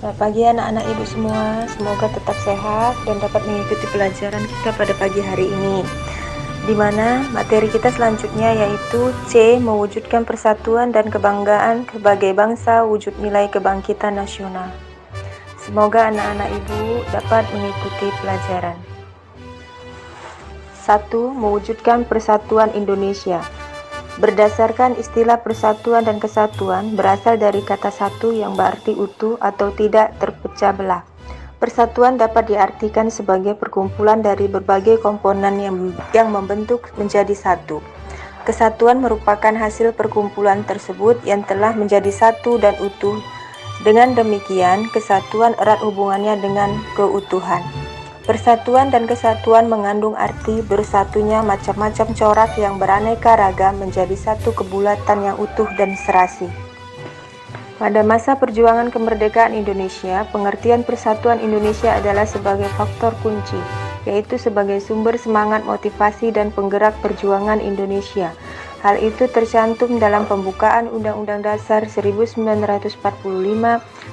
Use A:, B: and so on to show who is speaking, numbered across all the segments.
A: Selamat pagi anak-anak ibu semua, semoga tetap sehat dan dapat mengikuti pelajaran kita pada pagi hari ini, di mana materi kita selanjutnya yaitu C. Mewujudkan persatuan dan kebanggaan sebagai bangsa, wujud nilai kebangkitan nasional. Semoga anak-anak ibu dapat mengikuti pelajaran. 1. Mewujudkan persatuan Indonesia. Berdasarkan istilah persatuan dan kesatuan berasal dari kata satu yang berarti utuh atau tidak terpecah belah. Persatuan dapat diartikan sebagai perkumpulan dari berbagai komponen yang membentuk menjadi satu. Kesatuan merupakan hasil perkumpulan tersebut yang telah menjadi satu dan utuh. Dengan demikian, kesatuan erat hubungannya dengan keutuhan. Persatuan dan kesatuan mengandung arti bersatunya macam-macam corak yang beraneka ragam menjadi satu kebulatan yang utuh dan serasi. Pada masa perjuangan kemerdekaan Indonesia, pengertian persatuan Indonesia adalah sebagai faktor kunci, yaitu sebagai sumber semangat, motivasi, dan penggerak perjuangan Indonesia. Hal itu tercantum dalam pembukaan Undang-Undang Dasar 1945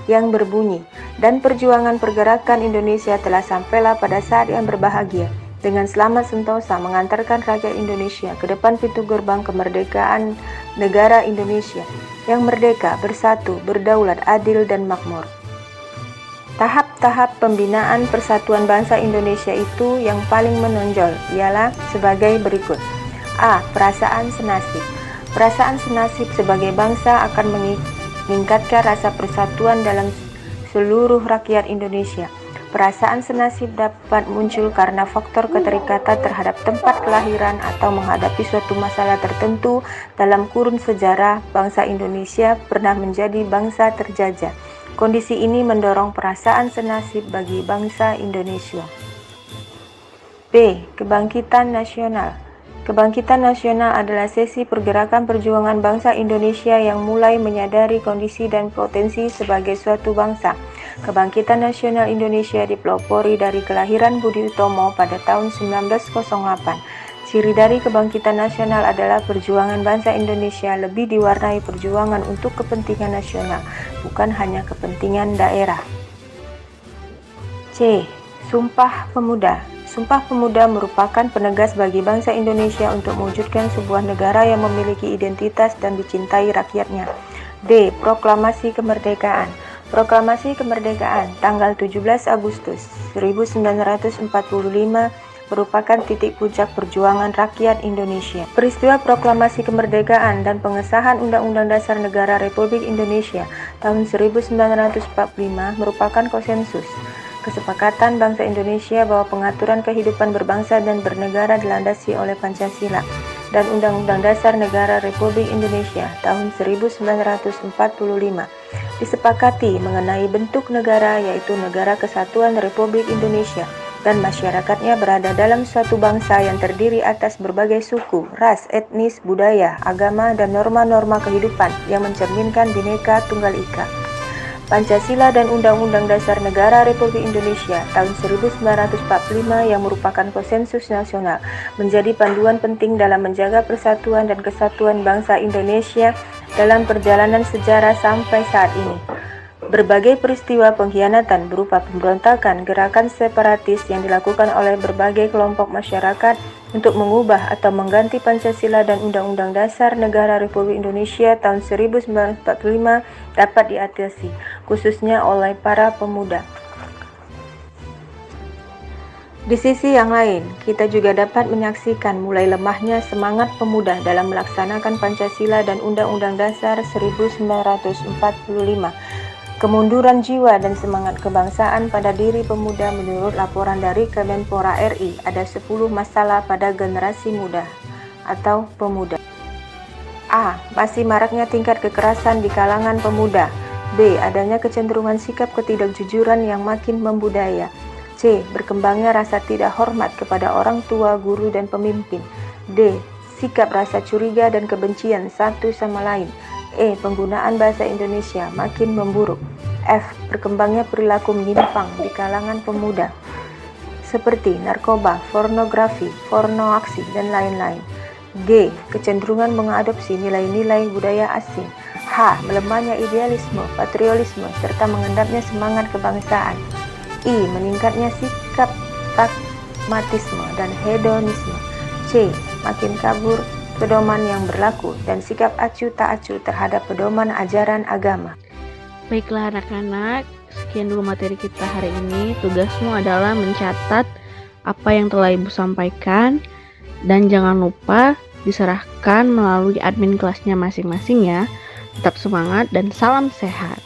A: yang berbunyi, dan perjuangan pergerakan Indonesia telah sampailah pada saat yang berbahagia, dengan selamat sentosa mengantarkan rakyat Indonesia ke depan pintu gerbang kemerdekaan negara Indonesia, yang merdeka, bersatu, berdaulat, adil, dan makmur. Tahap-tahap pembinaan persatuan bangsa Indonesia itu yang paling menonjol ialah sebagai berikut. A. Perasaan senasib. Perasaan senasib sebagai bangsa akan meningkatkan rasa persatuan dalam seluruh rakyat Indonesia. Perasaan senasib dapat muncul karena faktor keterikatan terhadap tempat kelahiran atau menghadapi suatu masalah tertentu. Dalam kurun sejarah, bangsa Indonesia pernah menjadi bangsa terjajah. Kondisi ini mendorong perasaan senasib bagi bangsa Indonesia. B. Kebangkitan nasional. Kebangkitan nasional adalah sesi pergerakan perjuangan bangsa Indonesia yang mulai menyadari kondisi dan potensi sebagai suatu bangsa. Kebangkitan nasional Indonesia dipelopori dari kelahiran Budi Utomo pada tahun 1908. Ciri dari kebangkitan nasional adalah perjuangan bangsa Indonesia lebih diwarnai perjuangan untuk kepentingan nasional, bukan hanya kepentingan daerah. C. Sumpah Pemuda. Sumpah Pemuda merupakan penegas bagi bangsa Indonesia untuk mewujudkan sebuah negara yang memiliki identitas dan dicintai rakyatnya. D. Proklamasi Kemerdekaan. Proklamasi Kemerdekaan tanggal 17 Agustus 1945 merupakan titik puncak perjuangan rakyat Indonesia. Peristiwa Proklamasi Kemerdekaan dan pengesahan Undang-Undang Dasar Negara Republik Indonesia tahun 1945 merupakan konsensus kesepakatan bangsa Indonesia bahwa pengaturan kehidupan berbangsa dan bernegara dilandasi oleh Pancasila dan Undang-Undang Dasar Negara Republik Indonesia tahun 1945. Disepakati mengenai bentuk negara, yaitu Negara Kesatuan Republik Indonesia, dan masyarakatnya berada dalam suatu bangsa yang terdiri atas berbagai suku, ras, etnis, budaya, agama, dan norma-norma kehidupan yang mencerminkan Bhinneka Tunggal Ika. Pancasila dan Undang-Undang Dasar Negara Republik Indonesia tahun 1945 yang merupakan konsensus nasional menjadi panduan penting dalam menjaga persatuan dan kesatuan bangsa Indonesia dalam perjalanan sejarah sampai saat ini. Berbagai peristiwa pengkhianatan berupa pemberontakan, gerakan separatis yang dilakukan oleh berbagai kelompok masyarakat untuk mengubah atau mengganti Pancasila dan Undang-Undang Dasar Negara Republik Indonesia tahun 1945 dapat diatasi, khususnya oleh para pemuda. Di sisi yang lain, kita juga dapat menyaksikan mulai lemahnya semangat pemuda dalam melaksanakan Pancasila dan Undang-Undang Dasar 1945. Kemunduran jiwa dan semangat kebangsaan pada diri pemuda. Menurut laporan dari Kemenpora RI, ada 10 masalah pada generasi muda atau pemuda. A. Masih maraknya tingkat kekerasan di kalangan pemuda. B. Adanya kecenderungan sikap ketidakjujuran yang makin membudaya. C. Berkembangnya rasa tidak hormat kepada orang tua, guru, dan pemimpin. D. Sikap rasa curiga dan kebencian satu sama lain. E. Penggunaan bahasa Indonesia makin memburuk. F. Berkembangnya perilaku menyimpang di kalangan pemuda seperti narkoba, pornografi, pornoaksi, dan lain-lain. G. Kecenderungan mengadopsi nilai-nilai budaya asing. H. Melemahnya idealisme, patriotisme, serta mengendapnya semangat kebangsaan. I. Meningkatnya sikap pragmatisme dan hedonisme. C. Makin kabur pedoman yang berlaku dan sikap acuh tak acuh terhadap pedoman ajaran agama.
B: Baiklah anak-anak, sekian dulu materi kita hari ini. Tugasmu adalah mencatat apa yang telah Ibu sampaikan dan jangan lupa diserahkan melalui admin kelasnya masing-masing ya. Tetap semangat dan salam sehat.